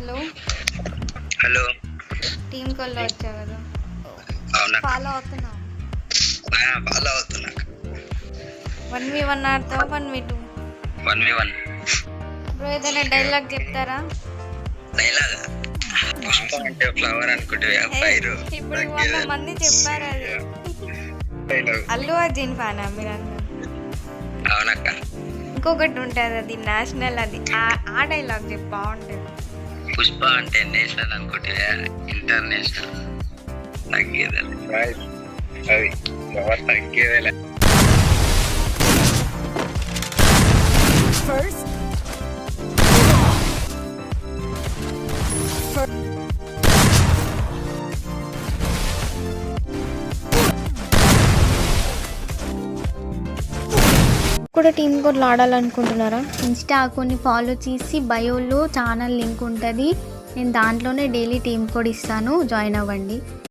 Hello hello. Team కాల్లో వచ్చావు కదా, అవునా? ఫాలో అవుతున్నావు? ఫాలో అవుతున్నా. 1v1 ఆడతావా 1v2? 1v1. బ్రో ఏదైనా డైలాగ్ చెప్తారా? డైలాగ్ పుష్ప అంటే ఫ్లవర్ అనుకుంటే ఫైర్. ఇప్పుడు 100 మంది చెప్పారు అది. డైలాగ్ అల్లు అర్జున్ ఫ్యానా మీరందరూ? అవునక్క. ఇంకొకటి ఉంటుంది అది నేషనల్, అది ఆ డైలాగ్ చెప్పి బాగుంటుంది. పుష్ప అంటే నేషనల్ అనుకుంటే ఇంటర్నేషనల్. తగ్గేదాన్ని అది ఎవరు తగ్గేదేలే. కూడా టీమ్ కోడ్లో ఆడాలనుకుంటున్నారా? ఇన్స్టా అకౌంట్ని ఫాలో చేసి బయోలో ఛానల్ లింక్ ఉంటుంది, నేను దాంట్లోనే డైలీ టీమ్ కోడ్ ఇస్తాను, జాయిన్ అవ్వండి.